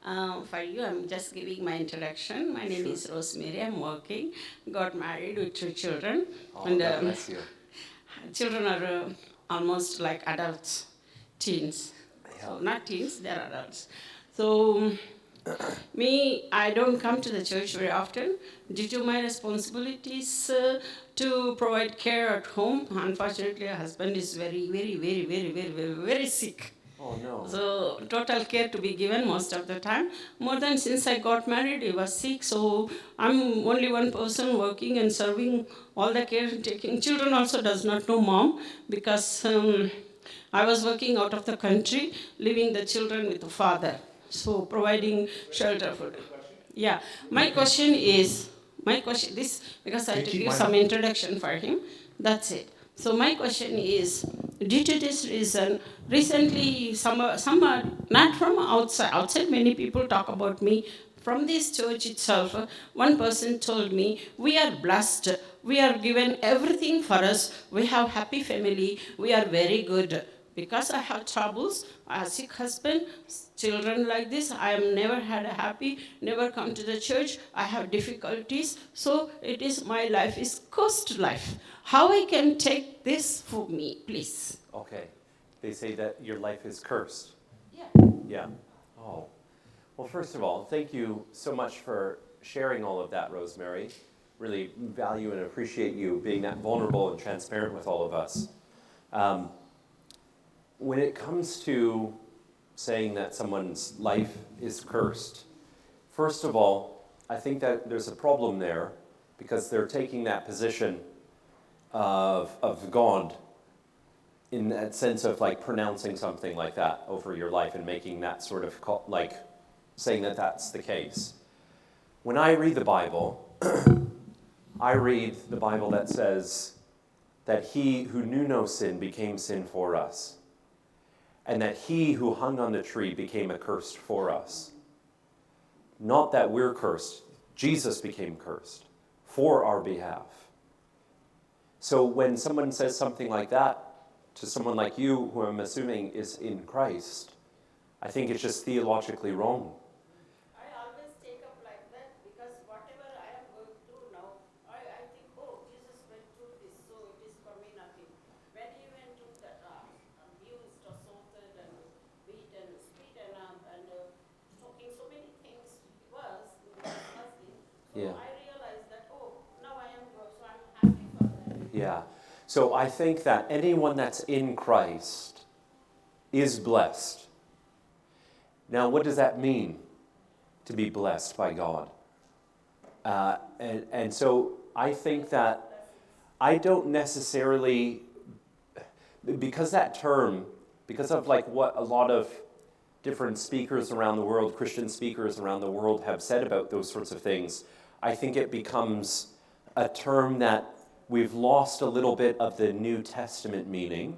For you, I'm just giving my introduction. My name is Rosemary. I'm working. Got married with 2 children. Oh, and God bless you. Children are almost like adults, teens. Yeah. So not teens, they're adults. So me, I don't come to the church very often due to my responsibilities to provide care at home. Unfortunately, a husband is very, very, very, very, very, very, very sick. Oh, no. So total care to be given most of the time. More than since I got married, he was sick. So I'm only one person working and serving all the care, taking children also does not know mom because I was working out of the country, leaving the children with the father. So providing shelter food. Yeah. My question this because I had to give some introduction for him. That's it. So my question is, due to this reason, recently some are not from outside. Outside many people talk about me. From this church itself, one person told me, we are blessed. We are given everything for us. We have happy family. We are very good. Because I have troubles, I have sick husband, children like this, I have never had a happy, never come to the church, I have difficulties, so it is my life is cursed life. How I can take this for me, please? Okay. They say that your life is cursed. Yeah. Yeah. Oh. Well, first of all, thank you so much for sharing all of that, Rosemary. Really value and appreciate you being that vulnerable and transparent with all of us. When it comes to saying that someone's life is cursed, first of all, I think that there's a problem there because they're taking that position of God in that sense of like pronouncing something like that over your life and making that sort of like saying that that's the case. When I read the Bible, I read the Bible that says that he who knew no sin became sin for us, and that he who hung on the tree became accursed for us. Not that we're cursed, Jesus became cursed for our behalf. So when someone says something like that to someone like you, who I'm assuming is in Christ, I think it's just theologically wrong. I always take up like that because whatever I am going through now, I think, oh, Jesus went through this, so it is for me nothing. When he went through that abused, assaulted, and beaten, spit, and talking so many things he was husband, so Yeah. I realized that, oh, now I am good, so I'm happy for that. Yeah. So I think that anyone that's in Christ is blessed. Now, what does that mean to be blessed by God? And so I think that I don't necessarily, because that term, because of like what a lot of different speakers around the world, Christian speakers around the world have said about those sorts of things, I think it becomes a term that we've lost a little bit of the New Testament meaning,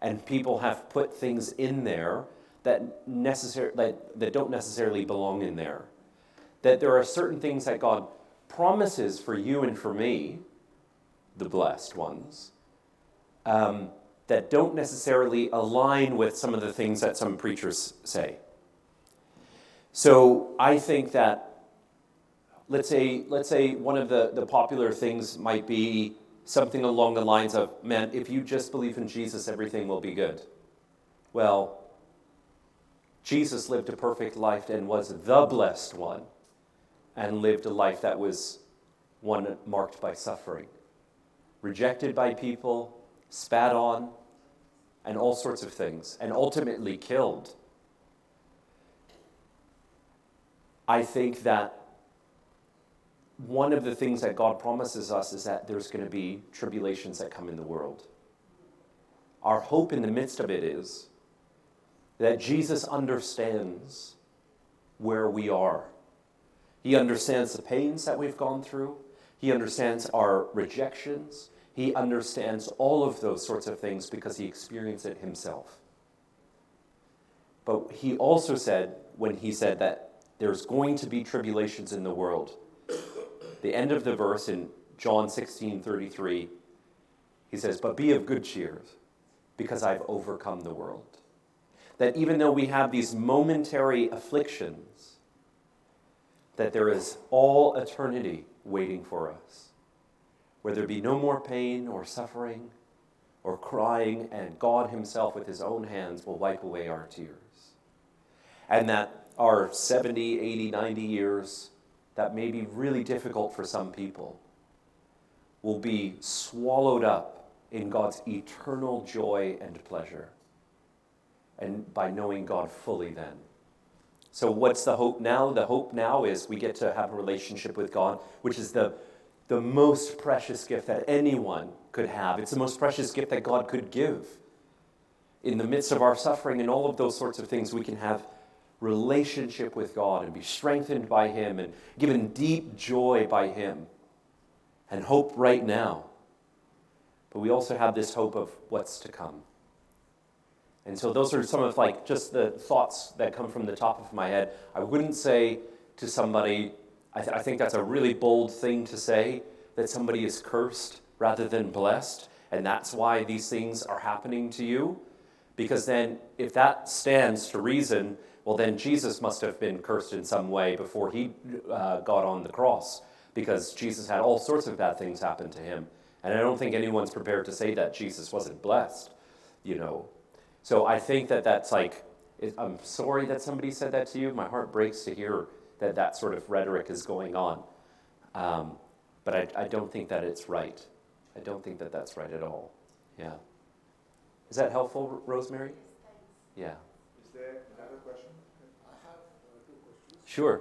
and people have put things in there that don't necessarily belong in there. That there are certain things that God promises for you and for me, the blessed ones, that don't necessarily align with some of the things that some preachers say. So I think that, let's say one of the popular things might be something along the lines of, man, if you just believe in Jesus, everything will be good. Well, Jesus lived a perfect life and was the blessed one, and lived a life that was one marked by suffering. Rejected by people, spat on, and all sorts of things, and ultimately killed. I think that one of the things that God promises us is that there's going to be tribulations that come in the world. Our hope in the midst of it is that Jesus understands where we are. He understands the pains that we've gone through. He understands our rejections. He understands all of those sorts of things because he experienced it himself. But he also said, when he said that there's going to be tribulations in the world, the end of the verse in John 16:33, he says, but be of good cheer, because I've overcome the world. that even though we have these momentary afflictions, that there is all eternity waiting for us, where there be no more pain or suffering or crying, and God himself with his own hands will wipe away our tears. And that our 70, 80, 90 years, that may be really difficult for some people, will be swallowed up in God's eternal joy and pleasure, and by knowing God fully then. So what's the hope now? The hope now is we get to have a relationship with God, which is the most precious gift that anyone could have. It's the most precious gift that God could give. In the midst of our suffering and all of those sorts of things, we can have relationship with God and be strengthened by him and given deep joy by him and hope right now. But we also have this hope of what's to come. And so those are some of just the thoughts that come from the top of my head. I wouldn't say to somebody, I think that's a really bold thing to say, that somebody is cursed rather than blessed, and that's why these things are happening to you. Because then, if that stands to reason, well then Jesus must have been cursed in some way before he got on the cross, because Jesus had all sorts of bad things happen to him. And I don't think anyone's prepared to say that Jesus wasn't blessed, So I think that's I'm sorry that somebody said that to you. My heart breaks to hear that sort of rhetoric is going on. But I don't think that it's right. I don't think that that's right at all. Yeah. Is that helpful, Rosemary? Yeah. Is there another question? I have two questions. Sure.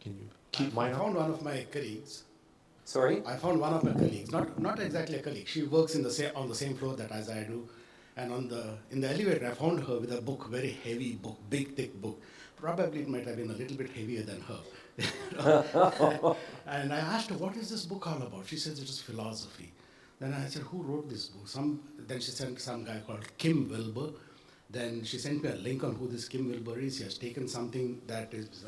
Can you keep mine I on? found one of my colleagues. Sorry? I found one of my colleagues, not exactly a colleague. She works on the same floor that as I do. And in the elevator, I found her with a book, very heavy book, big, thick book. Probably it might have been a little bit heavier than her. And I asked her, what is this book all about? She says it is philosophy. Then I said, who wrote this book? Then she sent some guy called Kim Wilber. Then she sent me a link on who this Kim Wilber is. He has taken something that is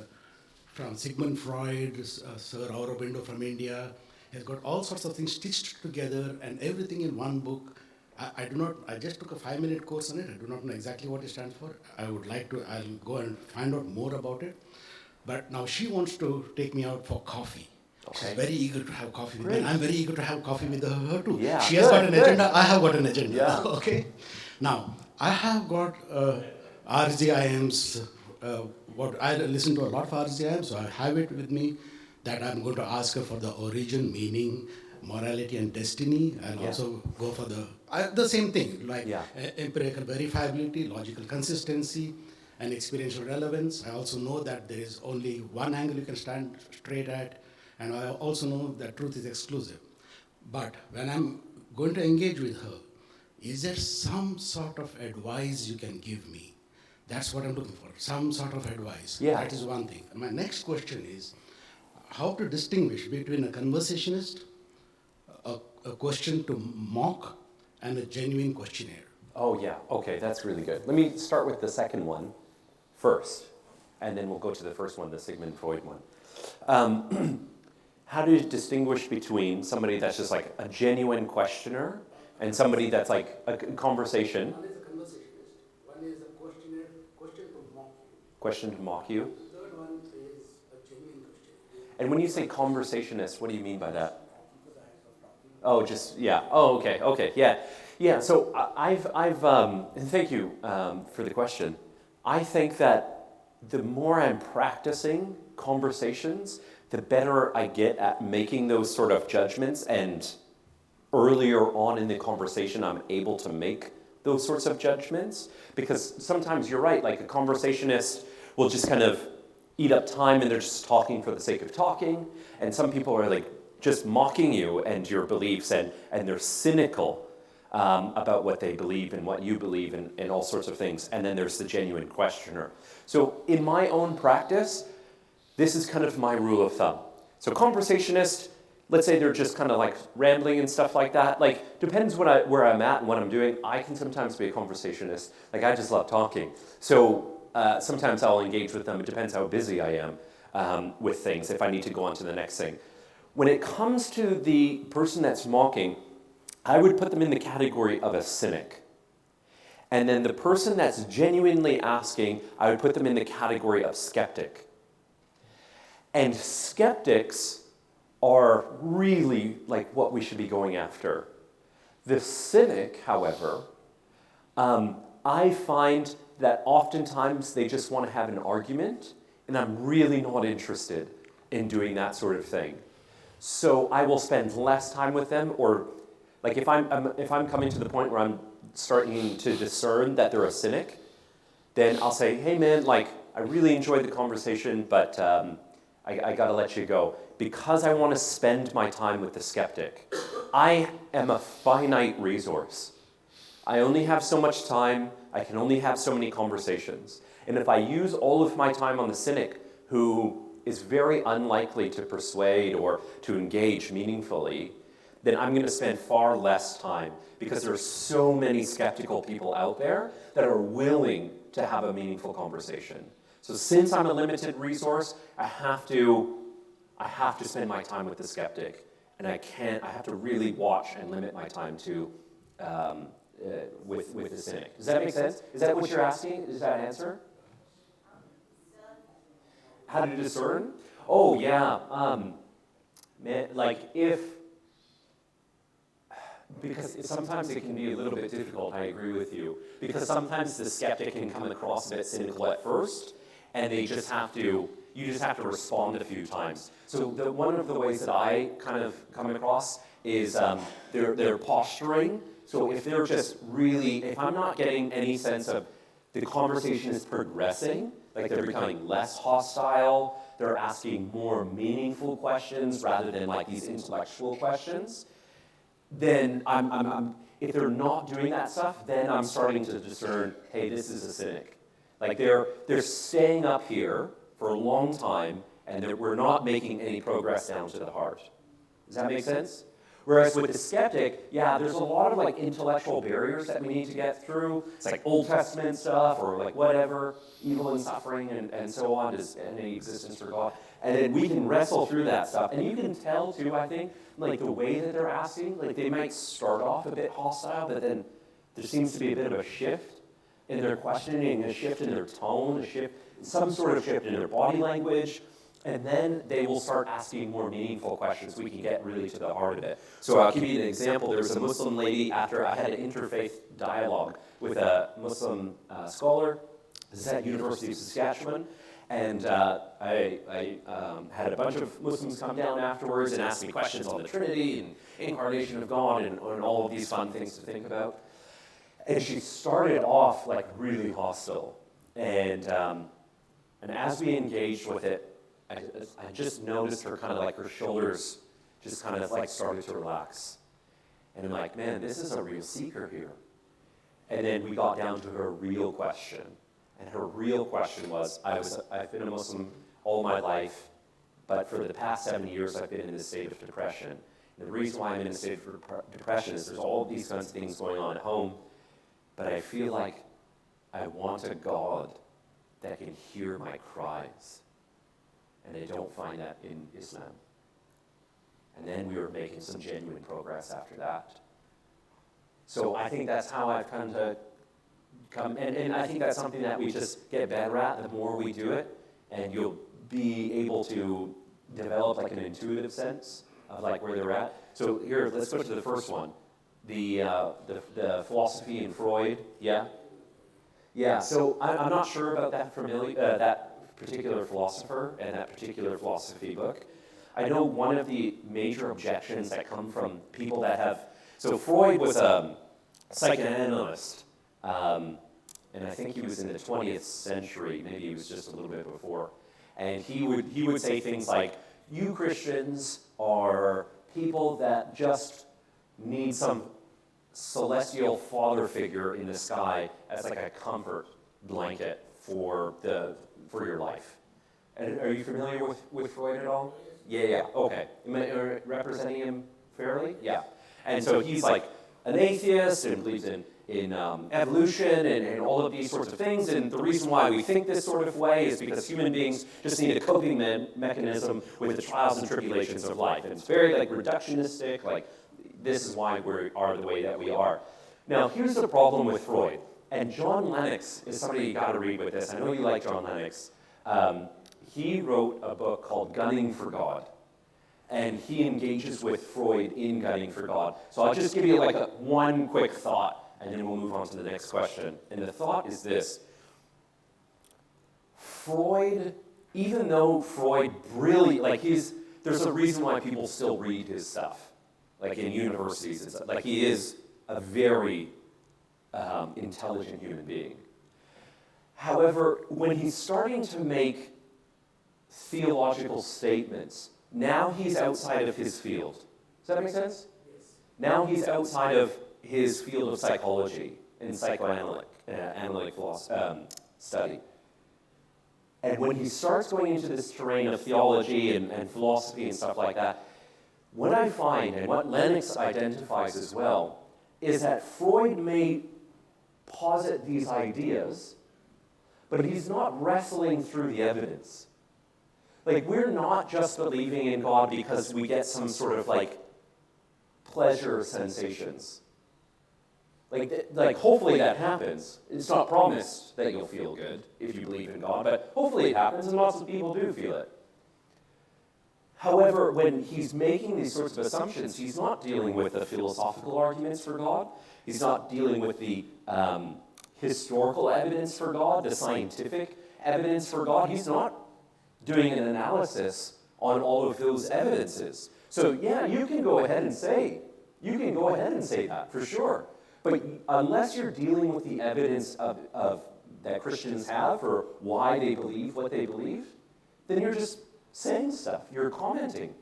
from Sigmund Freud, Sir Aurobindo from India. He has got all sorts of things stitched together and everything in one book. I just took a 5-minute course on it. I do not know exactly what it stands for. I'll go and find out more about it. But now she wants to take me out for coffee. Okay. She's very eager to have coffee with me. Great. And I'm very eager to have coffee with her too. Yeah, She has got an good. agenda, I have got an agenda. Yeah. Okay. Now, I have got RZIMs. I listen to a lot of RZIMs, so I have it with me that I'm going to ask her for the origin, meaning, morality, and destiny. I'll also go for the same thing, like empirical verifiability, logical consistency, and experiential relevance. I also know that there is only one angle you can stand straight at, and I also know that truth is exclusive. But when I'm going to engage with her, is there some sort of advice you can give me? That's what I'm looking for, some sort of advice. Yeah. That is one thing. And my next question is, how to distinguish between a conversationist, a question to mock, and a genuine questionnaire? Oh, yeah. Okay, that's really good. Let me start with the second one first, and then we'll go to the first one, the Sigmund Freud one. How do you distinguish between somebody that's just like a genuine questioner and somebody that's like a conversation? One is a conversationist, one is a questionnaire, question to mock you. Question to mock you. The third one is a genuine question. And when you say conversationist, what do you mean by that? Oh, just, yeah. Oh, okay, yeah. Yeah, so and thank you for the question. I think that the more I'm practicing conversations, the better I get at making those sort of judgments, and earlier on in the conversation, I'm able to make those sorts of judgments. Because sometimes you're right, like a conversationist will just kind of eat up time and they're just talking for the sake of talking. And some people are like just mocking you and your beliefs, and they're cynical about what they believe and what you believe and all sorts of things. And then there's the genuine questioner. So in my own practice, this is kind of my rule of thumb. So conversationist, let's say they're just kind of like rambling and stuff like that. Like, depends where I'm at and what I'm doing. I can sometimes be a conversationist. Like, I just love talking. So sometimes I'll engage with them. It depends how busy I am with things, if I need to go on to the next thing. When it comes to the person that's mocking, I would put them in the category of a cynic. And then the person that's genuinely asking, I would put them in the category of skeptic. And skeptics are really like what we should be going after. The cynic, however, I find that oftentimes they just want to have an argument, and I'm really not interested in doing that sort of thing. So I will spend less time with them, or like if I'm coming to the point where I'm starting to discern that they're a cynic, then I'll say, hey man, like I really enjoyed the conversation, but I gotta let you go. Because I want to spend my time with the skeptic. I am a finite resource. I only have so much time, I can only have so many conversations. And if I use all of my time on the cynic, who is very unlikely to persuade or to engage meaningfully, then I'm going to spend far less time, because there are so many skeptical people out there that are willing to have a meaningful conversation. So since I'm a limited resource, I have to spend my time with the skeptic, and I have to really watch and limit my time to with the cynic. Does that make sense? Is that what you're asking? Is that an answer? How to discern? Oh yeah, man, because sometimes it can be a little bit difficult, I agree with you, because sometimes the skeptic can come across a bit cynical at first, and you just have to respond a few times. So one of the ways that I kind of come across is their posturing. So if they're just really, if I'm not getting any sense of the conversation is progressing, like they're becoming less hostile, they're asking more meaningful questions rather than like these intellectual questions, then if they're not doing that stuff, then I'm starting to discern, hey, this is a cynic. Like they're staying up here for a long time, and we're not making any progress down to the heart. Does that make sense? Whereas with the skeptic, yeah, there's a lot of like intellectual barriers that we need to get through. It's like Old Testament stuff, or like whatever, evil and suffering and so on, is any existence for God. And then we can wrestle through that stuff. And you can tell too, I think, like the way that they're asking, like they might start off a bit hostile, but then there seems to be a bit of a shift in their questioning, a shift in their tone, some sort of shift in their body language. And then they will start asking more meaningful questions. We can get really to the heart of it. So I'll give you an example. There was a Muslim lady, after I had an interfaith dialogue with a Muslim scholar. This is at University of Saskatchewan. And I had a bunch of Muslims come down afterwards and ask me questions on the Trinity and incarnation of God and all of these fun things to think about. And she started off like really hostile. And as we engaged with it, I just noticed her kind of like her shoulders just kind of like started to relax. And I'm like, man, this is a real seeker here. And then we got down to her real question. And her real question was, I've been a Muslim all my life, but for the past 7 years I've been in this state of depression. And the reason why I'm in a state of depression is there's all these kinds of things going on at home, but I feel like I want a God that can hear my cries. And I don't find that in Islam. And then we were making some genuine progress after that. So I think that's how I've come to come, and I think that's something that we just get better at the more we do it, and you'll be able to develop like an intuitive sense of like where they're at. So here, let's go to the first one, the philosophy in Freud. Yeah. So I'm not sure about that particular philosopher and that particular philosophy book. I know one of the major objections that come from people that have, so Freud was a psychoanalyst, and I think he was in the 20th century, maybe he was just a little bit before, and he would say things like, you Christians are people that just need some celestial father figure in the sky as like a comfort blanket for your life. And are you familiar with Freud at all? Yeah, okay. Am I representing him fairly? Yeah. And so he's like an atheist and believes in evolution and all of these sorts of things. And the reason why we think this sort of way is because human beings just need a coping mechanism with the trials and tribulations of life. And it's very like reductionistic, like this is why we are the way that we are. Now, here's the problem with Freud. And John Lennox is somebody you got to read with this. I know you like John Lennox. He wrote a book called Gunning for God. And he engages with Freud in Gunning for God. So I'll just give you like one quick thought, and then we'll move on to the next question. And the thought is this. Freud, even though Freud really, like there's a reason why people still read his stuff, like in universities and stuff. Like he is a very intelligent human being. However, when he's starting to make theological statements, now he's outside of his field. Does that make sense? Yes. Now he's outside of his field of psychology and psychoanalytic study. And when he starts going into this terrain of theology and philosophy and stuff like that, what I find, and what Lennox identifies as well, is that Freud may posit these ideas, but he's not wrestling through the evidence. Like, we're not just believing in God because we get some sort of, like, pleasure sensations. Like, hopefully that happens. It's not promised that you'll feel good if you believe in God, but hopefully it happens, and lots of people do feel it. However, when he's making these sorts of assumptions, he's not dealing with the philosophical arguments for God. He's not dealing with the historical evidence for God, the scientific evidence for God. He's not doing an analysis on all of those evidences. So yeah, you can go ahead and say that for sure. But unless you're dealing with the evidence of that Christians have for why they believe what they believe, then you're just saying stuff. You're commenting.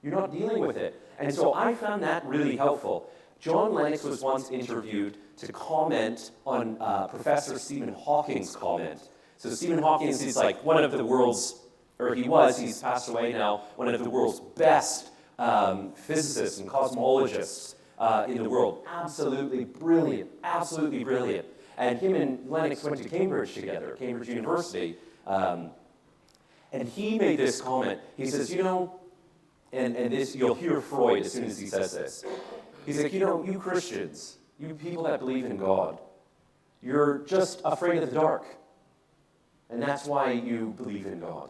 You're not dealing with it. And so I found that really helpful. John Lennox was once interviewed to comment on Professor Stephen Hawking's comment. So Stephen Hawking is like one of the world's, he's passed away now, one of the world's best physicists and cosmologists in the world. Absolutely brilliant, absolutely brilliant. And him and Lennox went to Cambridge together, Cambridge University. And he made this comment. He says, and this, you'll hear Freud as soon as he says this. He's like, you Christians, you people that believe in God, you're just afraid of the dark. And that's why you believe in God.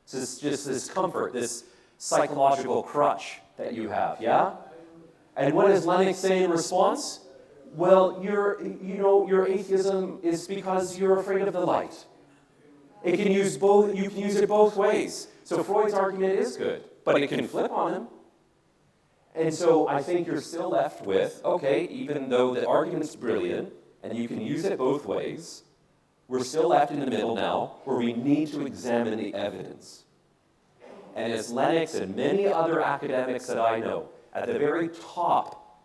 It's just this comfort, this psychological crutch that you have, yeah? And what does Lennox say in response? Well, your atheism is because you're afraid of the light. You can use it both ways. So Freud's argument is good, but it can flip on him. And so I think you're still left with, okay, even though the argument's brilliant, and you can use it both ways, we're still left in the middle now, where we need to examine the evidence. And as Lennox and many other academics that I know, at the very top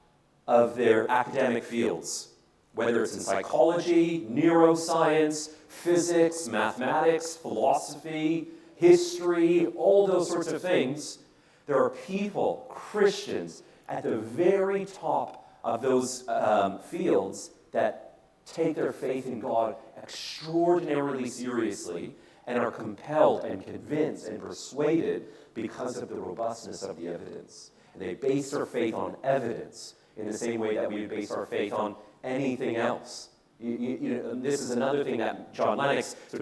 of their academic fields, whether it's in psychology, neuroscience, physics, mathematics, philosophy, history, all those sorts of things, there are people, Christians, at the very top of those fields that take their faith in God extraordinarily seriously and are compelled and convinced and persuaded because of the robustness of the evidence. And they base their faith on evidence in the same way that we would base our faith on anything else. This is another thing that John Lennox, if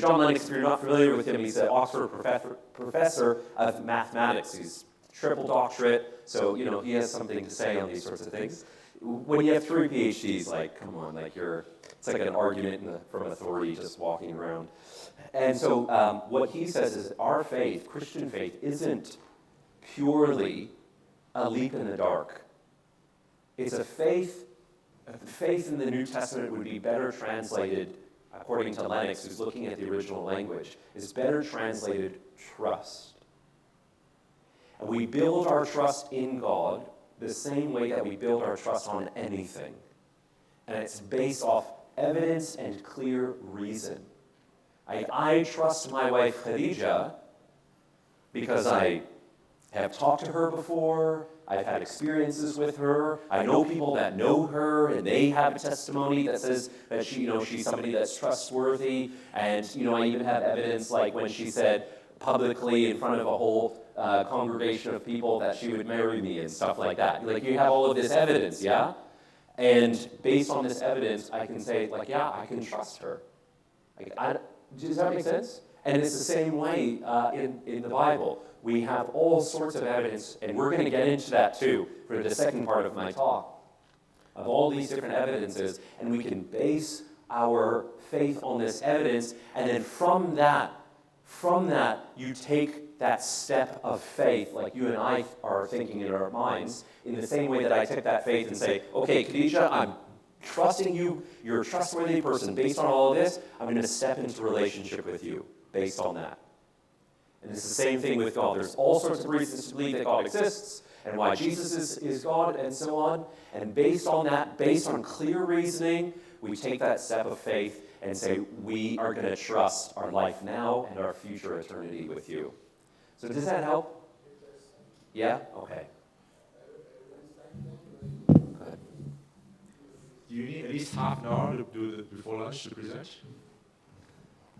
you're not familiar with him, he's an Oxford professor of mathematics. He's triple doctorate, so he has something to say on these sorts of things. When you have 3 PhDs, like, come on, like it's like an argument from authority just walking around. And so what he says is our faith, Christian faith, isn't purely a leap in the dark. It's a faith in the New Testament would be better translated, according to Lennox, who's looking at the original language, is better translated trust. And we build our trust in God the same way that we build our trust on anything. And it's based off evidence and clear reason. I trust my wife Khadija because I have talked to her before, I've had experiences with her, I know people that know her, and they have a testimony that says that she's somebody that's trustworthy, and I even have evidence like when she said, publicly in front of a whole congregation of people that she would marry me and stuff like that. Like, you have all of this evidence, yeah? And based on this evidence, I can say, like, yeah, I can trust her. Like, does that make sense? And it's the same way in the Bible. We have all sorts of evidence, and we're going to get into that too for the second part of my talk, of all these different evidences, and we can base our faith on this evidence, and then from that, you take that step of faith, like you and I are thinking in our minds, in the same way that I take that faith and say, okay, Khadija, I'm trusting you, you're a trustworthy person. Based on all of this, I'm going to step into relationship with you based on that. And it's the same thing with God. There's all sorts of reasons to believe that God exists and why Jesus is God and so on. And based on that, based on clear reasoning, we take that step of faith and say, we are going to trust our life now and our future eternity with you. So does that help? Yeah? Okay. Good. Do you need at least half an hour to do before lunch to present?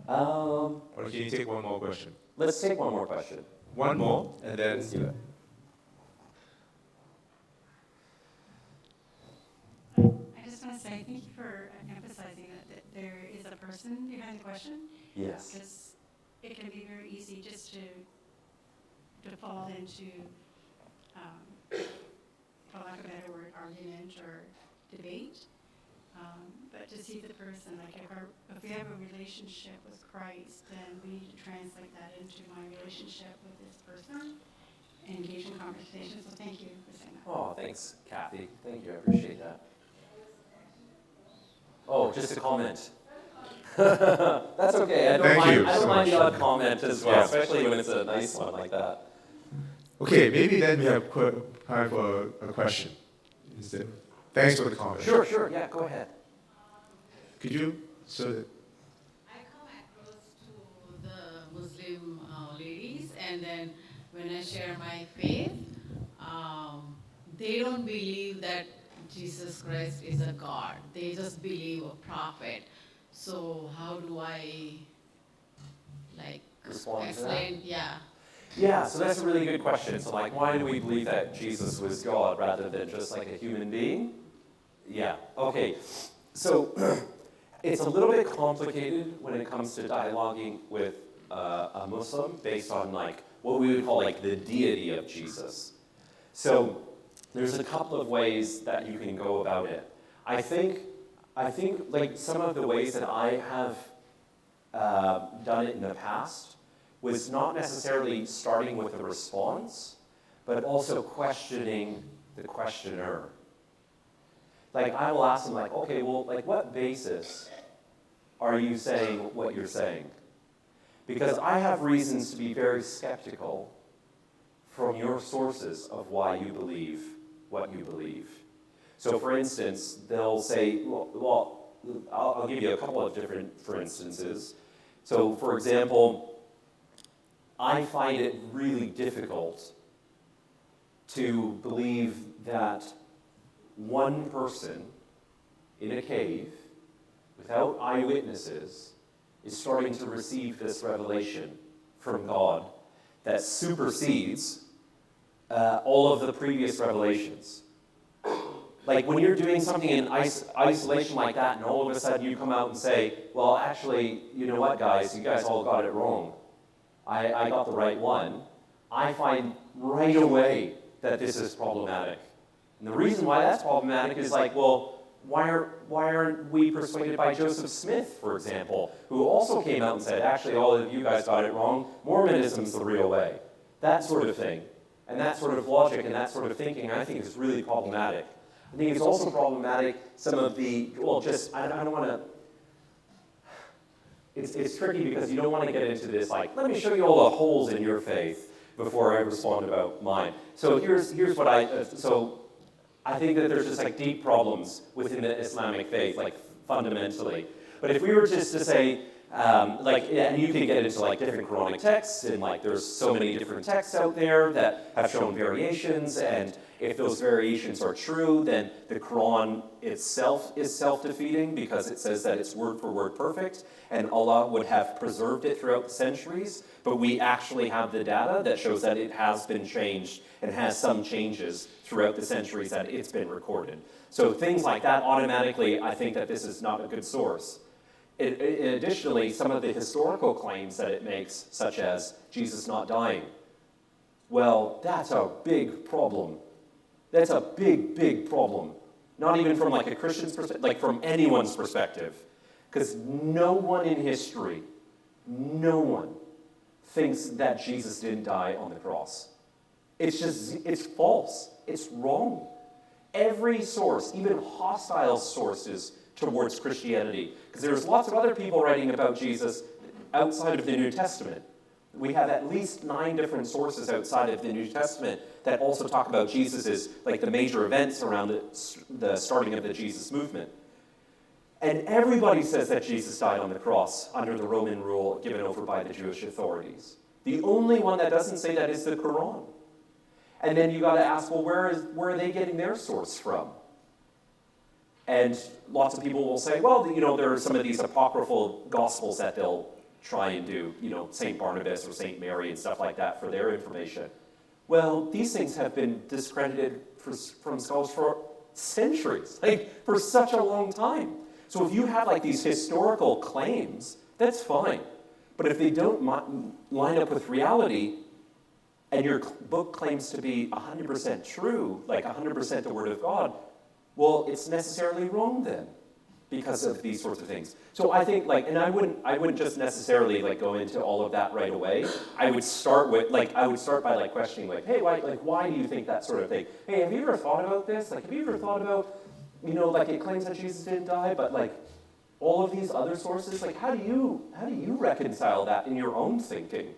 Or can you take one more question? Let's take one more question. One more, and then Let's do it. I just want to say thank you for emphasizing that there is a person behind the question, Yes. because it can be very easy just to fall into, for lack of a better word, argument or debate. But to see the person, like if we have a relationship with Christ, then we need to translate that into my relationship with this person and engage in conversation. So thank you for saying that. Oh, thanks, Kathy. Thank you. I appreciate that. Oh, just a comment. That's okay. I don't mind the odd comment as well, especially when it's a nice one like that. okay, maybe then we have time for a question. Thanks for the comment. Sure. Yeah, go ahead. Could you, so that, I come across to the Muslim ladies, and then when I share my faith, they don't believe that Jesus Christ is a God. They just believe a prophet. So how do I, like, Respond to that? explain? Yeah. Yeah, so that's a really good question. So, like, why do we believe that Jesus was God rather than just like a human being? Yeah, okay. So, it's a little bit complicated when it comes to dialoguing with a Muslim based on, like, what we would call, like, the deity of Jesus. So, there's a couple of ways that you can go about it. I think like, some of the ways that I have done it in the past was not necessarily starting with a response, but also questioning the questioner. Like, I will ask them, like, okay, well, like, what basis are you saying what you're saying? Because I have reasons to be very skeptical from your sources of why you believe what you believe. So, for instance, they'll say, well, I'll give you a couple of different, for instances. So, for example, I find it really difficult to believe that one person in a cave, without eyewitnesses, is starting to receive this revelation from God that supersedes all of the previous revelations. Like, when you're doing something in isolation like that, and all of a sudden you come out and say, well, actually, you know what, guys, you guys all got it wrong. I got the right one. I find right away that this is problematic. And the reason why that's problematic is, like, well, why aren't we persuaded by Joseph Smith, for example, who also came out and said, actually, all of you guys got it wrong. Mormonism's the real way. That sort of thing. And that sort of logic and that sort of thinking, I think, is really problematic. I think it's also problematic, some of the, well, just, I don't want to, it's tricky because you don't want to get into this, like, let me show you all the holes in your faith before I respond about mine. So here's what I think that there's just, like, deep problems within the Islamic faith, like, fundamentally. But if we were just to say, And you can get into like different Quranic texts, and like there's so many different texts out there that have shown variations, and if those variations are true, then the Quran itself is self-defeating because it says that it's word for word perfect, and Allah would have preserved it throughout the centuries, but we actually have the data that shows that it has been changed and has some changes throughout the centuries that it's been recorded. So things like that, automatically, I think that this is not a good source. Additionally, some of the historical claims that it makes, such as Jesus not dying, well, that's a big problem. That's a big, big problem. Not even from like a Christian's perspective, like from anyone's perspective. Because no one in history, no one thinks that Jesus didn't die on the cross. It's false. It's wrong. Every source, even hostile sources towards Christianity, because there's lots of other people writing about Jesus outside of the New Testament. We have at least 9 different sources outside of the New Testament that also talk about Jesus as like the major events around the starting of the Jesus movement. And everybody says that Jesus died on the cross under the Roman rule given over by the Jewish authorities. The only one that doesn't say that is the Quran. And then you got to ask, well, where are they getting their source from? And lots of people will say, well, there are some of these apocryphal gospels that they'll try and do, St. Barnabas or St. Mary and stuff like that for their information. Well, these things have been discredited from scholars for centuries, like for such a long time. So if you have like these historical claims, that's fine. But if they don't line up with reality, and your book claims to be 100% true, like 100% the Word of God, well, it's necessarily wrong then, because of these sorts of things. So I think and I wouldn't just necessarily go into all of that right away. I would start by questioning hey, why do you think that sort of thing? Hey, have you ever thought about this? Have you ever thought about, it claims that Jesus didn't die, but all of these other sources, how do you reconcile that in your own thinking?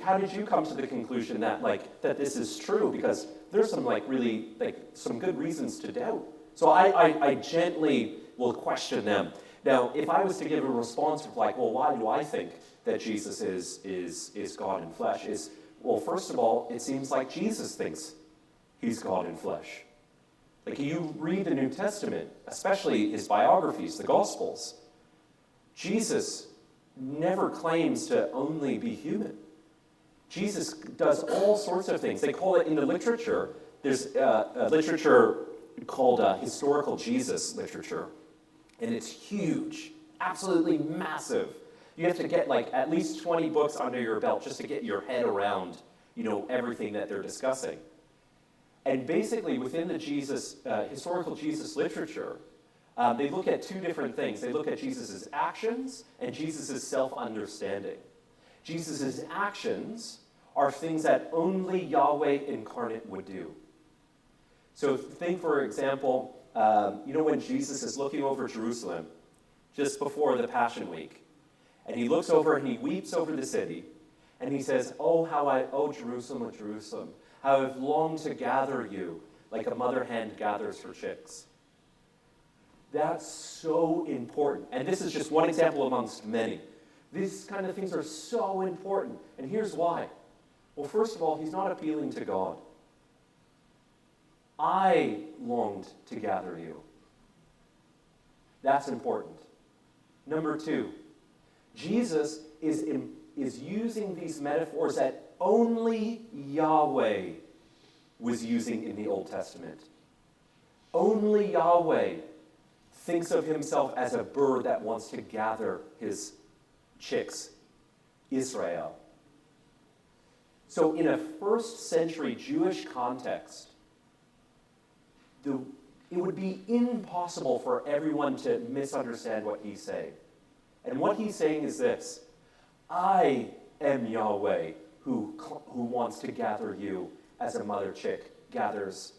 How did you come to the conclusion that that this is true? Because there's some really some good reasons to doubt. So I gently will question them. Now, if I was to give a response of well, why do I think that Jesus is God in flesh? Well, first of all, it seems like Jesus thinks he's God in flesh. You read the New Testament, especially his biographies, the Gospels, Jesus never claims to only be human. Jesus does all sorts of things. They call it in the literature, there's a literature called historical Jesus literature. And it's huge, absolutely massive. You have to get at least 20 books under your belt just to get your head around, everything that they're discussing. And basically within the historical Jesus literature, they look at 2 different things. They look at Jesus' actions and Jesus' self-understanding. Jesus' actions are things that only Yahweh incarnate would do. So think, for example, when Jesus is looking over Jerusalem just before the Passion Week, and he looks over and he weeps over the city, and he says, oh Jerusalem, Jerusalem, how I've longed to gather you like a mother hen gathers her chicks. That's so important. And this is just one example amongst many. These kind of things are so important. And here's why. Well, first of all, he's not appealing to God. I longed to gather you. That's important. Number 2, Jesus is using these metaphors that only Yahweh was using in the Old Testament. Only Yahweh thinks of himself as a bird that wants to gather his chicks, Israel. So in a first century Jewish context, it would be impossible for everyone to misunderstand what he's saying. And what he's saying is this: I am Yahweh who wants to gather you as a mother chick gathers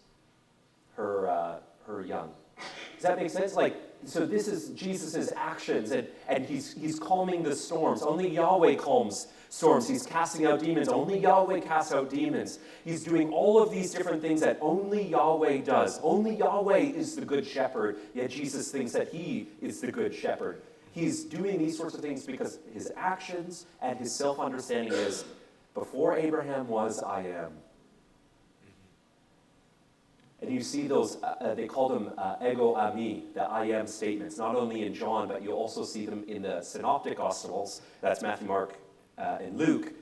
her young. Does that make sense? So this is Jesus' actions, and he's calming the storms. Only Yahweh calms storms. He's casting out demons. Only Yahweh casts out demons. He's doing all of these different things that only Yahweh does. Only Yahweh is the good shepherd, yet Jesus thinks that he is the good shepherd. He's doing these sorts of things because his actions and his self-understanding is, before Abraham was, I am. And you see those, they call them ego ami, the I am statements, not only in John, but you'll also see them in the Synoptic Gospels, that's Matthew, Mark, and Luke,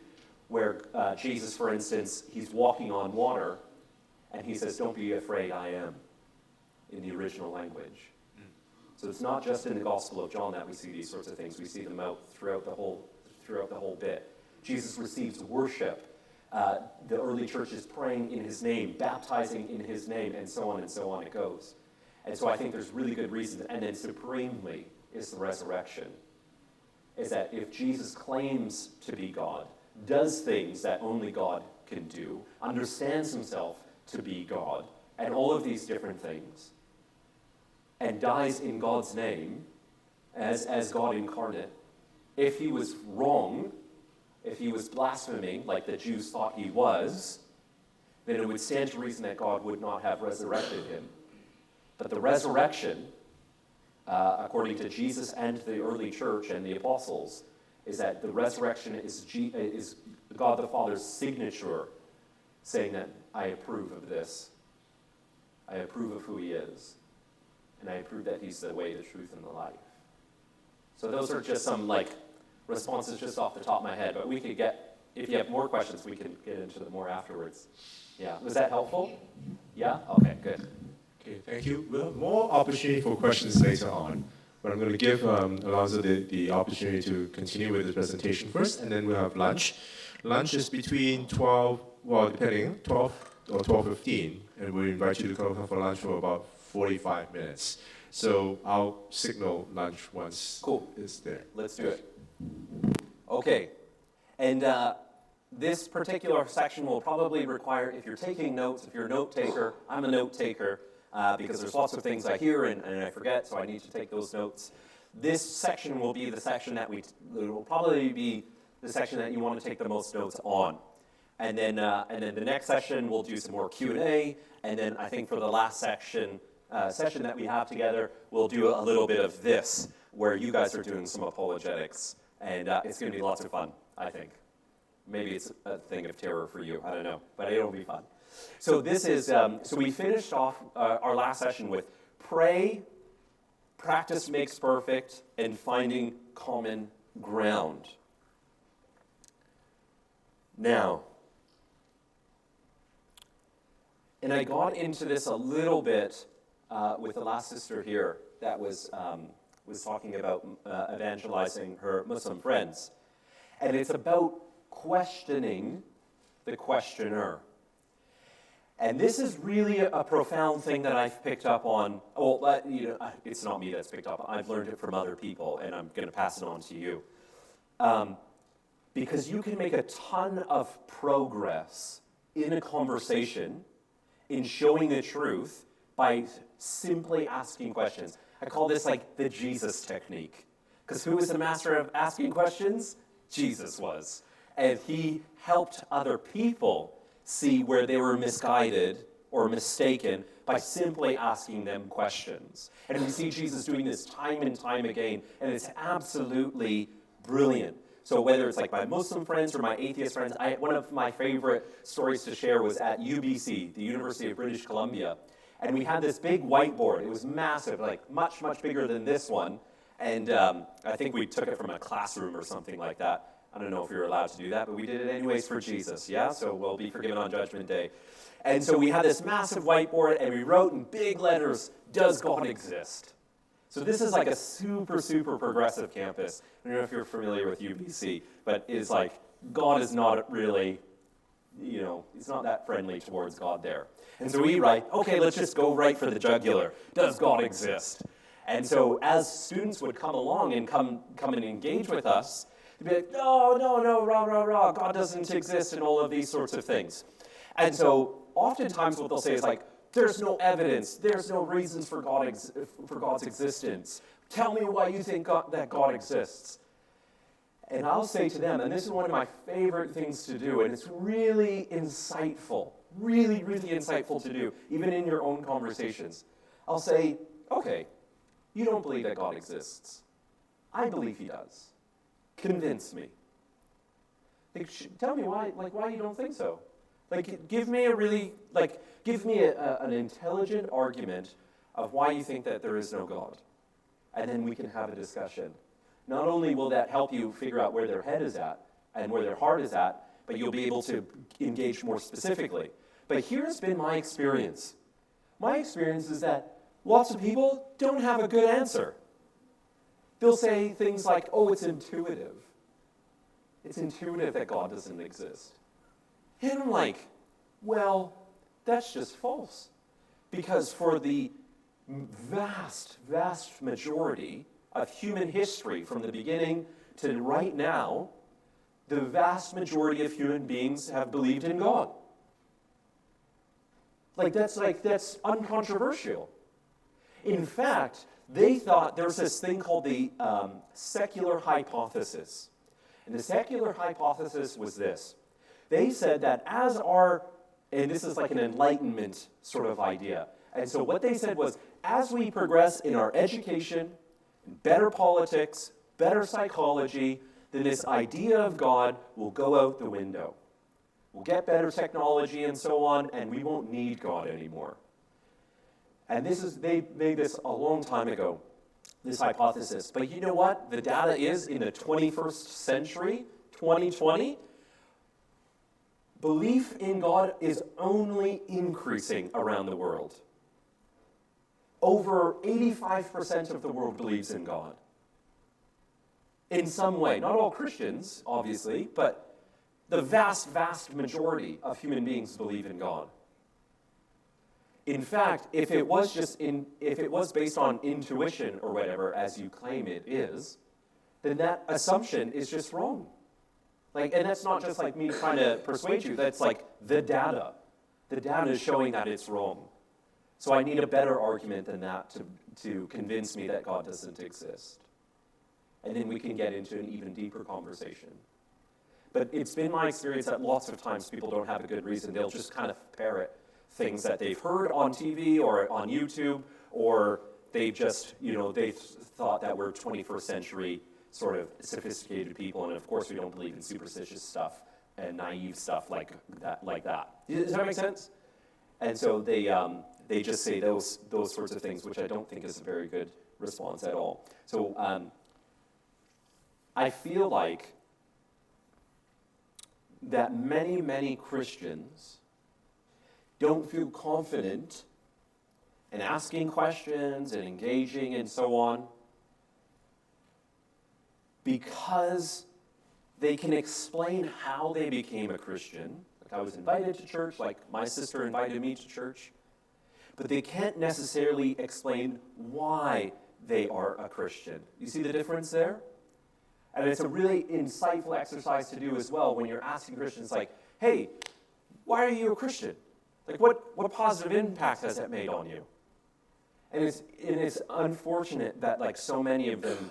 where Jesus, for instance, he's walking on water, and he says, don't be afraid, I am, in the original language. So it's not just in the Gospel of John that we see these sorts of things. We see them out throughout the whole bit. Jesus receives worship. The early church is praying in his name, baptizing in his name, and so on it goes. And so I think there's really good reasons. And then supremely is the resurrection. Is that if Jesus claims to be God, does things that only God can do, understands himself to be God, and all of these different things, and dies in God's name as God incarnate, if he was wrong, if he was blaspheming like the Jews thought he was, then it would stand to reason that God would not have resurrected him. But the resurrection, according to Jesus and the early church and the apostles, is that the resurrection is God the Father's signature, saying that I approve of this. I approve of who he is. And I approve that he's the way, the truth, and the life. So those are just some responses just off the top of my head, but we could get, if you have more questions, we can get into them more afterwards. Yeah, was that helpful? Yeah? Okay, good. Okay, thank you. We'll have more opportunity for questions later on, but I'm going to give Alonzo the opportunity to continue with his presentation first, and then we'll have lunch. Lunch is between 12, well, depending, 12 or 12:15, and we invite you to come for lunch for about 45 minutes. So I'll signal lunch once it's there. Let's do it. Okay, and this particular section will probably require, if you're taking notes, if you're a note taker, I'm a note taker, because there's lots of things I hear and I forget, so I need to take those notes. This section will be the section that will probably be the section that you want to take the most notes on. And then the next session we'll do some more Q&A, and then I think for the last session that we have together, we'll do a little bit of this, where you guys are doing some apologetics. And it's going to be lots of fun, I think. Maybe it's a thing of terror for you, I don't know, but it'll be fun. So this is, so we finished off our last session with pray, practice makes perfect, and finding common ground. Now, and I got into this a little bit with the last sister here that was talking about evangelizing her Muslim friends. And it's about questioning the questioner. And this is really a profound thing that I've picked up on. Well, it's not me that's picked up. I've learned it from other people, and I'm going to pass it on to you. Because you can make a ton of progress in a conversation in showing the truth by simply asking questions. I call this the Jesus technique. Because who was the master of asking questions? Jesus was. And he helped other people see where they were misguided or mistaken by simply asking them questions. And we see Jesus doing this time and time again, and it's absolutely brilliant. So whether it's my Muslim friends or my atheist friends, one of my favorite stories to share was at UBC, the University of British Columbia. And we had this big whiteboard. It was massive, much, much bigger than this one. And I think we took it from a classroom or something like that. I don't know if you're allowed to do that, but we did it anyways for Jesus, yeah? So we'll be forgiven on Judgment Day. And so we had this massive whiteboard, and we wrote in big letters, "Does God exist?" So this is a super, super progressive campus. I don't know if you're familiar with UBC, but it's God is not really, it's not that friendly towards God there. And so we write, okay, let's just go right for the jugular. Does God exist? And so as students would come along and come and engage with us, they'd be like, no, rah, God doesn't exist, and all of these sorts of things. And so oftentimes what they'll say is there's no evidence, there's no reasons for God's existence. Tell me why you think that God exists. And I'll say to them, and this is one of my favorite things to do, and it's really insightful, really, really insightful to do, even in your own conversations. I'll say, okay, you don't believe that God exists. I believe he does. Convince me. Like, tell me why you don't think so. Like, give me an intelligent argument of why you think that there is no God. And then we can have a discussion. Not only will that help you figure out where their head is at and where their heart is at, but you'll be able to engage more specifically. But here's been my experience. My experience is that lots of people don't have a good answer. They'll say things like, oh, it's intuitive. It's intuitive that God doesn't exist. And I'm like, well, that's just false. Because for the vast, vast majority of human history, from the beginning to right now, the vast majority of human beings have believed in God. That's uncontroversial. In fact, they thought there was this thing called the secular hypothesis. And the secular hypothesis was this. They said that and this is like an enlightenment sort of idea. And so what they said was, as we progress in our education, better politics, better psychology, then this idea of God will go out the window. We'll get better technology and so on, and we won't need God anymore. And they made this a long time ago, this hypothesis. But you know what? The data is, in the 21st century, 2020, belief in God is only increasing around the world. Over 85% of the world believes in God. In some way. Not all Christians, obviously, but the vast, vast majority of human beings believe in God. In fact, if it was based on intuition or whatever, as you claim it is, then that assumption is just wrong. And that's not just like me trying to persuade you, that's like the data. The data is showing that it's wrong. So I need a better argument than that to convince me that God doesn't exist. And then we can get into an even deeper conversation. But it's been my experience that lots of times people don't have a good reason. They'll just kind of parrot things that they've heard on TV or on YouTube, or they've just, they've thought that we're 21st century sort of sophisticated people, and of course we don't believe in superstitious stuff and naive stuff like that. Does that make sense? And so they just say those sorts of things, which I don't think is a very good response at all. So I feel like that many, many Christians don't feel confident in asking questions and engaging and so on because they can explain how they became a Christian. Like, I was invited to church, like my sister invited me to church, but they can't necessarily explain why they are a Christian. You see the difference there? And it's a really insightful exercise to do as well when you're asking Christians like, hey, why are you a Christian? Like, what positive impact has that made on you? And it's unfortunate that like so many of them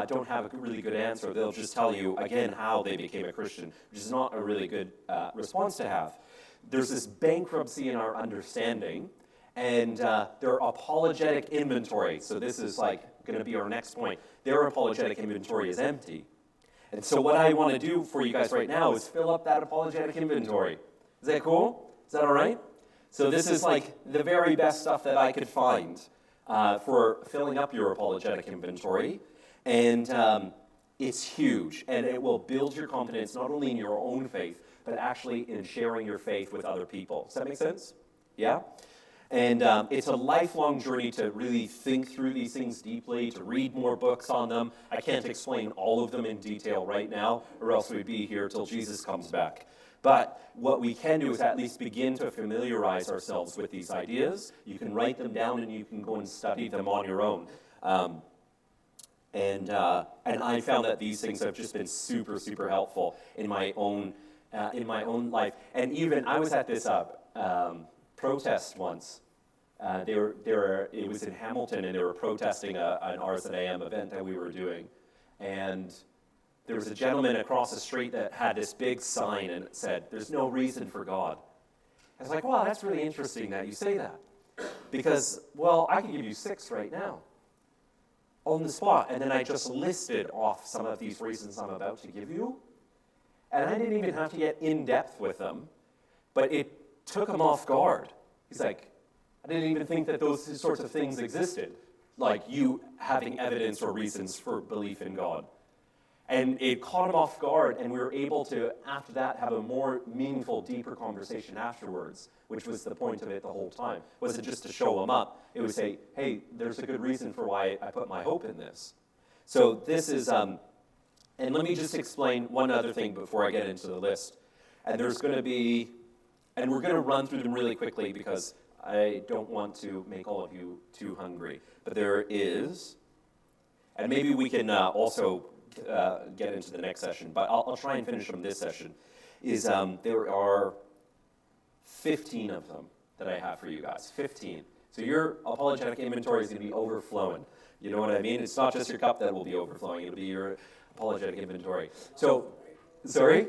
don't have a really good answer. They'll just tell you, again, how they became a Christian, which is not a really good response to have. There's this bankruptcy in our understanding, and their apologetic inventory, so this is like going to be our next point, their apologetic inventory is empty. And so what I want to do for you guys right now is fill up that apologetic inventory. Is that cool? Is that all right? So this is like the very best stuff that I could find for filling up your apologetic inventory. And it's huge, and it will build your confidence not only in your own faith, but actually in sharing your faith with other people. Does that make sense? Yeah? And it's a lifelong journey to really think through these things deeply, to read more books on them. I can't explain all of them in detail right now, or else we'd be here till Jesus comes back. But what we can do is at least begin to familiarize ourselves with these ideas. You can write them down and you can go and study them on your own. And I found that these things have just been super, super helpful in my own life. And even I was at this protest once. It was in Hamilton, and they were protesting an RZIM event that we were doing. And there was a gentleman across the street that had this big sign, and it said, "There's no reason for God." I was like, wow, that's really interesting that you say that. Because, well, I can give you 6 right now. on the spot, and then I just listed off some of these reasons I'm about to give you, and I didn't even have to get in depth with them, but it took him off guard. He's like, I didn't even think that those sorts of things existed, like you having evidence or reasons for belief in God. And it caught him off guard, and we were able to, after that, have a more meaningful, deeper conversation afterwards, which was the point of it the whole time. It wasn't just to show him up. It was say, hey, there's a good reason for why I put my hope in this. So this is, and let me just explain one other thing before I get into the list. And there's going to be, and we're going to run through them really quickly because I don't want to make all of you too hungry. But there is, and maybe we can also get into the next session, but I'll try and finish them this session, is there are 15 of them that I have for you guys, 15. So your apologetic inventory is going to be overflowing. You know what I mean? It's not just your cup that will be overflowing, it'll be your apologetic inventory. So, sorry?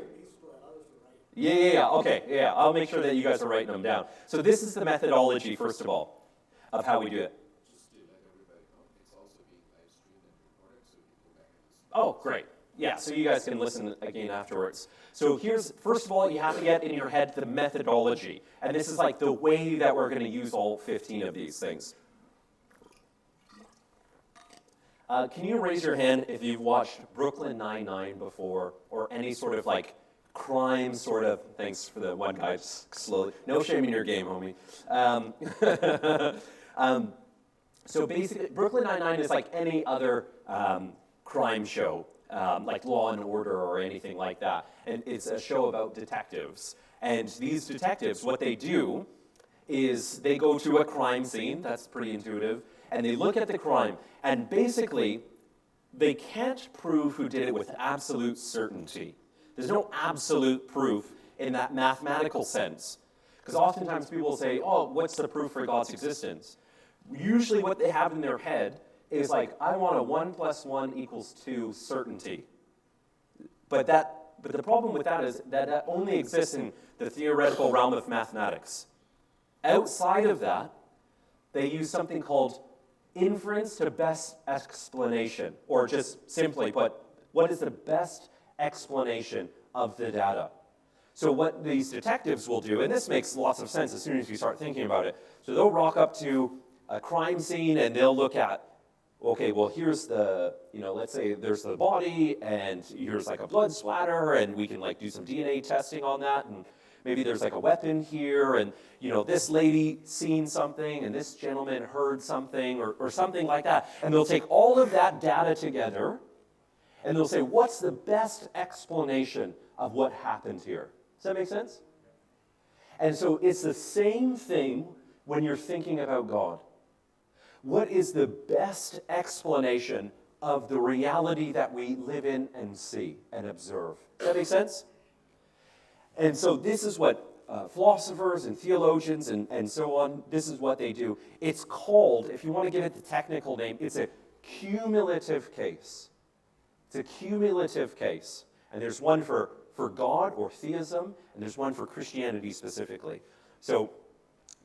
Yeah, okay, yeah, I'll make sure that you guys are writing them down. So this is the methodology, first of all, of how we do it. Oh, great. Yeah, so you guys can listen again afterwards. So here's, first of all, you have to get in your head the methodology. And this is like the way that we're going to use all 15 of these things. Can you raise your hand if you've watched Brooklyn Nine-Nine before, or any sort of like crime sort of, thanks for the one guy slowly, no shame in your game, homie. So basically, Brooklyn Nine-Nine is like any other crime show, like Law and Order or anything like that. And it's a show about detectives. And these detectives, what they do is they go to a crime scene, that's pretty intuitive, and they look at the crime, and basically, they can't prove who did it with absolute certainty. There's no absolute proof in that mathematical sense. Because oftentimes people will say, oh, what's the proof for God's existence? Usually what they have in their head is like, I want a 1 + 1 = 2 certainty. But the problem with that is that only exists in the theoretical realm of mathematics. Outside of that, they use something called inference to best explanation, or just simply put, what is the best explanation of the data? So what these detectives will do, and this makes lots of sense as soon as you start thinking about it, so they'll rock up to a crime scene and they'll look at, okay, well, here's the, let's say there's the body, and here's like a blood splatter, and we can like do some DNA testing on that, and maybe there's like a weapon here, and this lady seen something, and this gentleman heard something, or something like that. And they'll take all of that data together, and they'll say, what's the best explanation of what happened here? Does that make sense? And so it's the same thing when you're thinking about God. What is the best explanation of the reality that we live in and see and observe? Does that make sense? And so this is what philosophers and theologians and so on, this is what they do. It's called, if you want to give it the technical name, it's a cumulative case. It's a cumulative case. And there's one for God or theism, and there's one for Christianity specifically. So,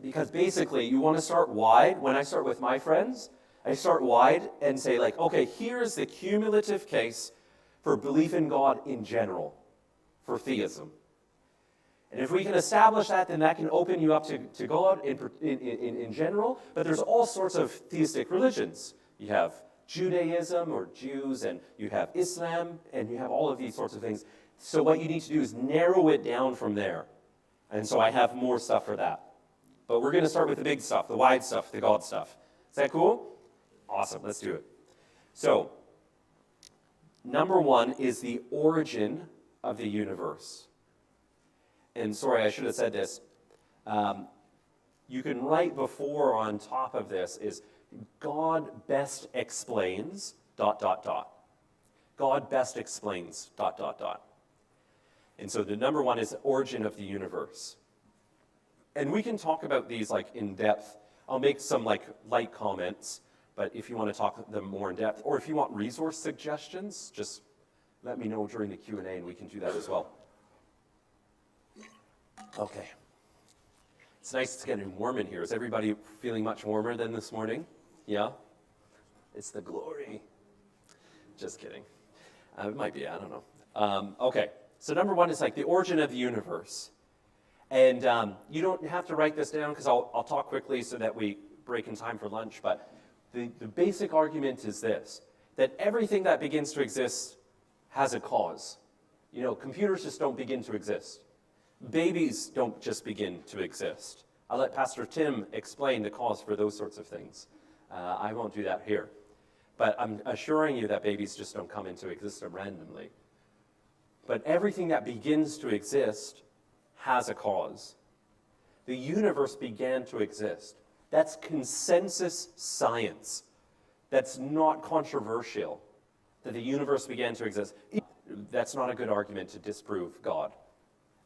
because basically you want to start wide. When I start with my friends, I start wide and say like, okay, here's the cumulative case for belief in God in general, for theism. And if we can establish that, then that can open you up to God in general. But there's all sorts of theistic religions. You have Judaism or Jews, and you have Islam, and you have all of these sorts of things. So what you need to do is narrow it down from there. And so I have more stuff for that. But we're going to start with the big stuff, the wide stuff, the God stuff. Is that cool? Awesome, let's do it. So, number one is the origin of the universe. And sorry, I should have said this. You can write before on top of this is God best explains ... God best explains ... And so the number one is origin of the universe. And we can talk about these like in depth. I'll make some like light comments, but if you want to talk them more in depth, or if you want resource suggestions, just let me know during the Q&A and we can do that as well. Okay. It's nice it's getting warm in here. Is everybody feeling much warmer than this morning? Yeah? It's the glory. Just kidding. It might be, I don't know. Okay, so number one is like the origin of the universe. And you don't have to write this down because I'll talk quickly so that we break in time for lunch. But the basic argument is this, that everything that begins to exist has a cause. You know, computers just don't begin to exist. Babies don't just begin to exist. I'll let Pastor Tim explain the cause for those sorts of things. I won't do that here. But I'm assuring you that babies just don't come into existence randomly. But everything that begins to exist has a cause. The universe began to exist. That's consensus science. That's not controversial, that the universe began to exist. That's not a good argument to disprove God.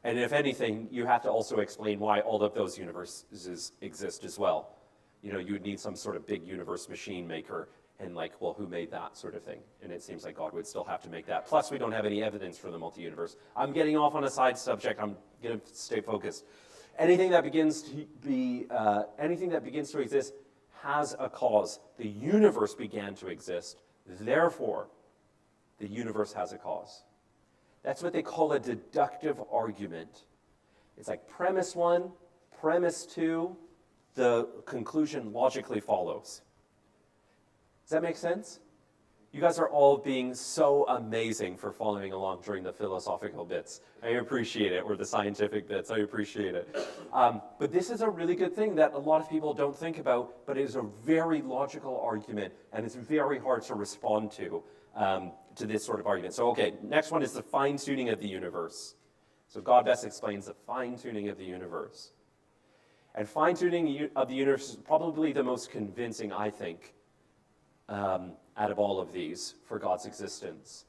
And if anything, you have to also explain why all of those universes exist as well. You know, you would need some sort of big universe machine maker and like, well, who made that sort of thing? And it seems like God would still have to make that. Plus, we don't have any evidence for the multi-universe. I'm getting off on a side subject. I'm going to stay focused. Anything that begins to exist has a cause. The universe began to exist. Therefore, the universe has a cause. That's what they call a deductive argument. It's like premise one, premise two, the conclusion logically follows. Does that make sense? You guys are all being so amazing for following along during the philosophical bits. I appreciate it, or the scientific bits. I appreciate it. But this is a really good thing that a lot of people don't think about, but it is a very logical argument, and it's very hard to respond to this sort of argument. So, okay, next one is the fine-tuning of the universe. So God best explains the fine-tuning of the universe. And fine-tuning of the universe is probably the most convincing, I think, out of all of these for God's existence.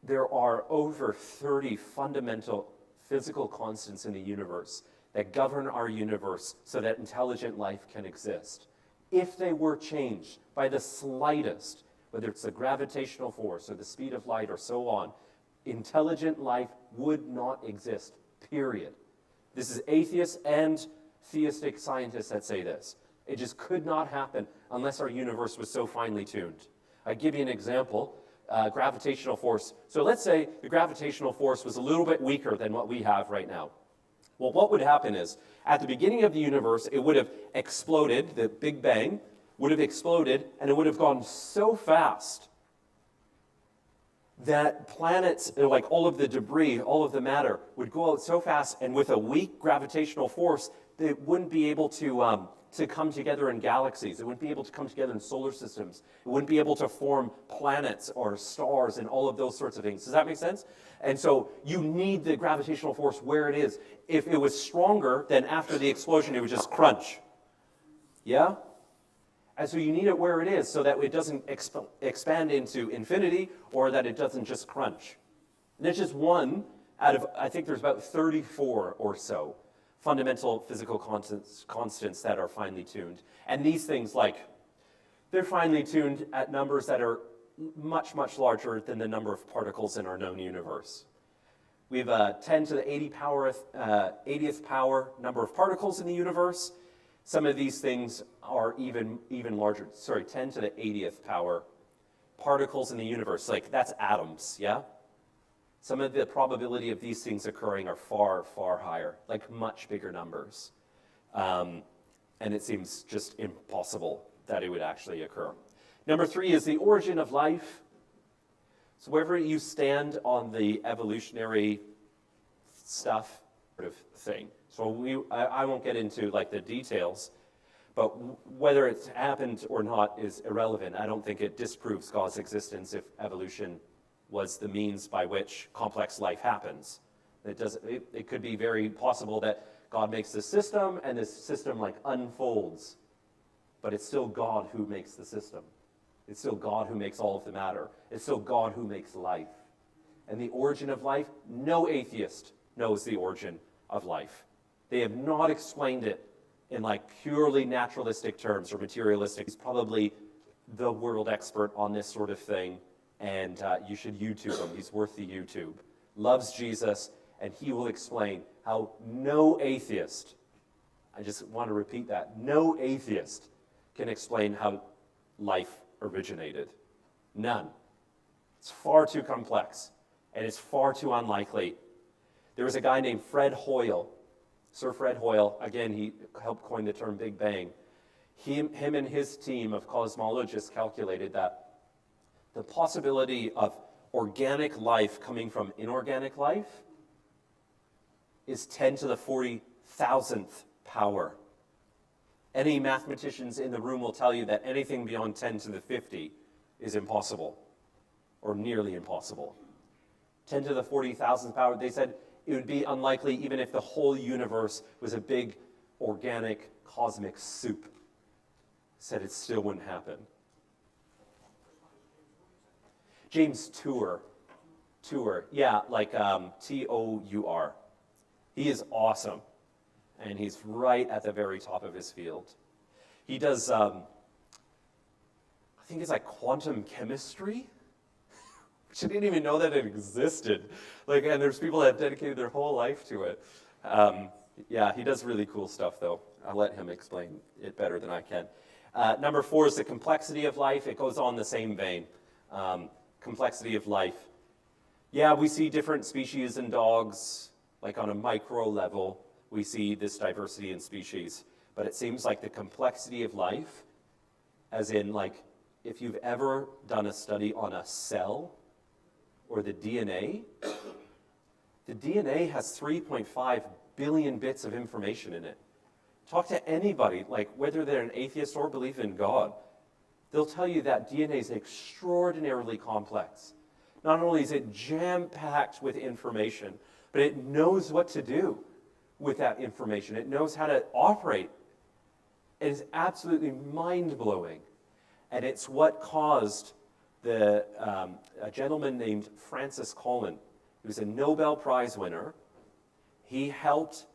There are over 30 fundamental physical constants in the universe that govern our universe so that intelligent life can exist. If they were changed by the slightest, whether it's the gravitational force or the speed of light or so on, intelligent life would not exist, period. This is atheists and theistic scientists that say this. It just could not happen unless our universe was so finely tuned. I'll give you an example, gravitational force. So let's say the gravitational force was a little bit weaker than what we have right now. Well, what would happen is, at the beginning of the universe, it would have exploded, the Big Bang would have exploded, and it would have gone so fast that planets, like all of the debris, all of the matter, would go out so fast, and with a weak gravitational force, they wouldn't be able to come together in galaxies. It wouldn't be able to come together in solar systems. It wouldn't be able to form planets or stars and all of those sorts of things. Does that make sense? And so you need the gravitational force where it is. If it was stronger, then after the explosion, it would just crunch. Yeah? And so you need it where it is so that it doesn't expand into infinity or that it doesn't just crunch. And it's just one out of, I think there's about 34 or so fundamental physical constants that are finely tuned. And these things, like, they're finely tuned at numbers that are much, much larger than the number of particles in our known universe. We have 10 to the 80th power number of particles in the universe. Some of these things are even larger. Sorry, 10 to the 80th power particles in the universe. Like, that's atoms, yeah? Some of the probability of these things occurring are far, far higher, like much bigger numbers. And it seems just impossible that it would actually occur. Number 3 is the origin of life. So wherever you stand on the evolutionary stuff sort of thing. So I won't get into like the details, but whether it's happened or not is irrelevant. I don't think it disproves God's existence if evolution was the means by which complex life happens. It could be very possible that God makes this system and this system like unfolds, but it's still God who makes the system. It's still God who makes all of the matter. It's still God who makes life. And the origin of life, no atheist knows the origin of life. They have not explained it in like purely naturalistic terms or materialistic. He's probably the world expert on this sort of thing. And you should YouTube him. He's worth the YouTube. Loves Jesus, and he will explain how no atheist, I just want to repeat that, no atheist can explain how life originated. None. It's far too complex, and it's far too unlikely. There was a guy named Fred Hoyle, Sir Fred Hoyle. Again, he helped coin the term Big Bang. Him and his team of cosmologists calculated that the possibility of organic life coming from inorganic life is 10 to the 40,000th power. Any mathematicians in the room will tell you that anything beyond 10 to the 50 is impossible, or nearly impossible. 10 to the 40,000th power, they said it would be unlikely even if the whole universe was a big organic cosmic soup. Said it still wouldn't happen. James Tour, yeah, like T-O-U-R. He is awesome, and he's right at the very top of his field. He does, I think it's like quantum chemistry, which I didn't even know that it existed. Like, and there's people that have dedicated their whole life to it. Yeah, he does really cool stuff, though. I'll let him explain it better than I can. Number 4 is the complexity of life. It goes on the same vein. Complexity of life. Yeah, we see different species in dogs, like on a micro level, we see this diversity in species. But it seems like the complexity of life, as in like, if you've ever done a study on a cell or the DNA has 3.5 billion bits of information in it. Talk to anybody, like whether they're an atheist or believe in God, they'll tell you that DNA is extraordinarily complex. Not only is it jam-packed with information, but it knows what to do with that information. It knows how to operate. It is absolutely mind-blowing. And it's what caused a gentleman named Francis Collin, who was a Nobel Prize winner. He helped,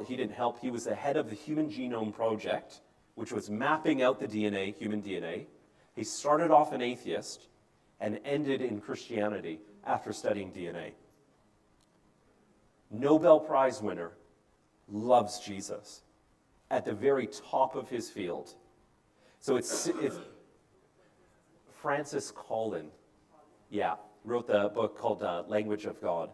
he didn't help, he was the head of the Human Genome Project, which was mapping out the DNA, human DNA. He started off an atheist and ended in Christianity after studying DNA. Nobel Prize winner, loves Jesus, at the very top of his field. So it's Francis Collin, yeah, wrote the book called Language of God.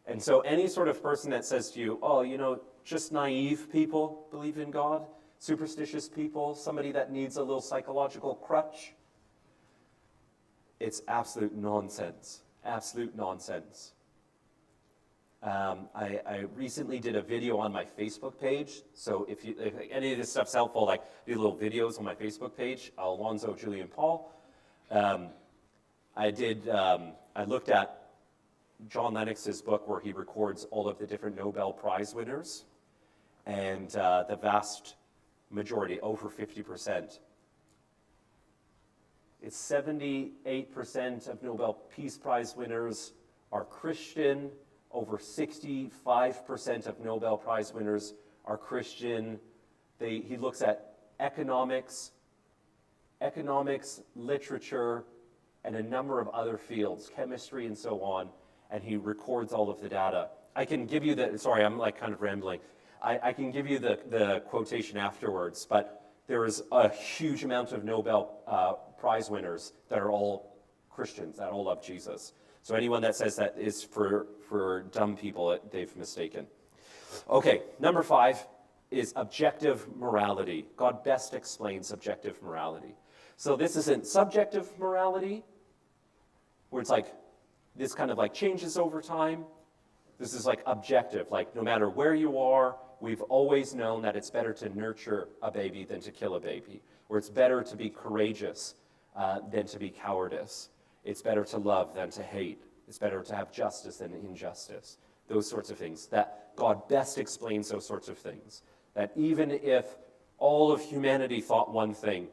And so any sort of person that says to you, oh, you know, just naive people believe in God, superstitious people, somebody that needs a little psychological crutch, it's absolute nonsense, absolute nonsense. I recently did a video on my Facebook page, so if any of this stuff's helpful, like do little videos on my Facebook page, Alonzo, Julian, Paul. I looked at John Lennox's book where he records all of the different Nobel Prize winners, and the vast majority, over 50%. It's 78% of Nobel Peace Prize winners are Christian. Over 65% of Nobel Prize winners are Christian. He looks at economics, literature, and a number of other fields, chemistry and so on, and he records all of the data. I can give you sorry, I'm like kind of rambling. I can give you the quotation afterwards, but there is a huge amount of Nobel Prize winners that are all Christians, that all love Jesus. So anyone that says that is for dumb people, they've mistaken. Okay, number 5 is objective morality. God best explains objective morality. So this isn't subjective morality, where it's like, this kind of like changes over time. This is like objective, like no matter where you are, we've always known that it's better to nurture a baby than to kill a baby, or it's better to be courageous than to be cowardice. It's better to love than to hate. It's better to have justice than injustice. Those sorts of things. That God best explains those sorts of things. That even if all of humanity thought one thing,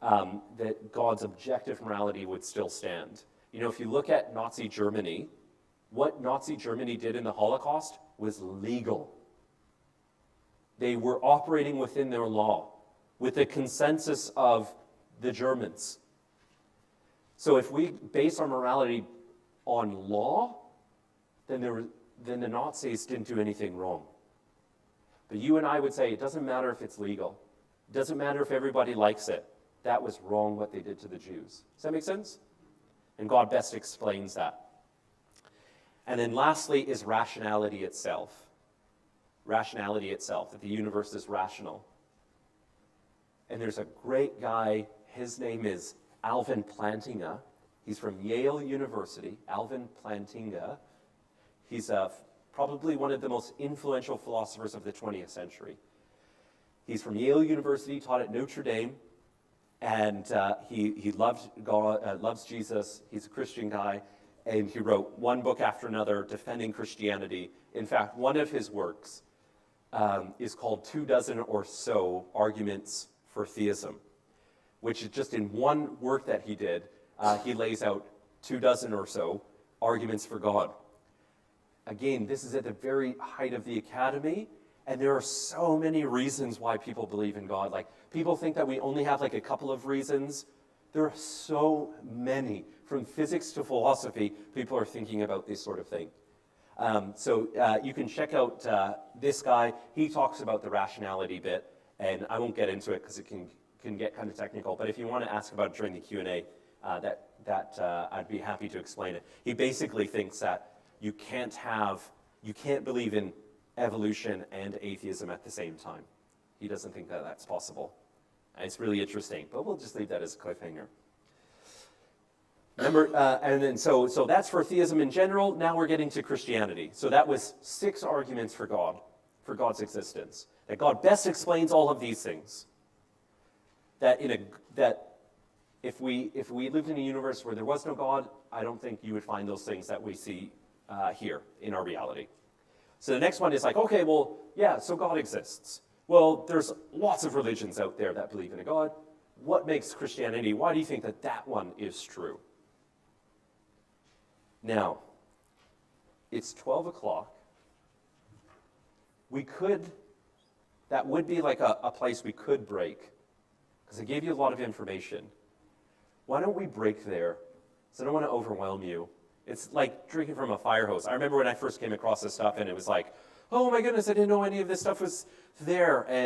that God's objective morality would still stand. You know, if you look at Nazi Germany, what Nazi Germany did in the Holocaust was legal. They were operating within their law, with the consensus of the Germans. So if we base our morality on law, then the Nazis didn't do anything wrong. But you and I would say it doesn't matter if it's legal. It doesn't matter if everybody likes it. That was wrong what they did to the Jews. Does that make sense? And God best explains that. And then lastly is rationality itself. Rationality itself, that the universe is rational. And there's a great guy, his name is Alvin Plantinga. He's from Yale University, Alvin Plantinga. He's probably one of the most influential philosophers of the 20th century. He's from Yale University, taught at Notre Dame, and he loves God, loves Jesus. He's a Christian guy, and he wrote one book after another defending Christianity. In fact, one of his works is called 24 or So Arguments for Theism, which is just in one work that he did, he lays out 24 or so arguments for God. Again, this is at the very height of the academy, and there are so many reasons why people believe in God. Like, people think that we only have like a couple of reasons. There are so many. From physics to philosophy, people are thinking about this sort of thing. So you can check out this guy. He talks about the rationality bit, and I won't get into it because it can get kind of technical. But if you want to ask about it during the Q&A, I'd be happy to explain it. He basically thinks that you can't believe in evolution and atheism at the same time. He doesn't think that that's possible. And it's really interesting, but we'll just leave that as a cliffhanger. So that's for theism in general. Now we're getting to Christianity. So that was 6 arguments for God, for God's existence. That God best explains all of these things. That if we lived in a universe where there was no God, I don't think you would find those things that we see here in our reality. So the next one is like, okay, well, yeah, so God exists. Well, there's lots of religions out there that believe in a God. What makes Christianity? Why do you think that one is true? Now, it's 12 o'clock. That would be like a place we could break, because I gave you a lot of information. Why don't we break there? Because I don't want to overwhelm you. It's like drinking from a fire hose. I remember when I first came across this stuff, and it was like, oh my goodness, I didn't know any of this stuff was there. And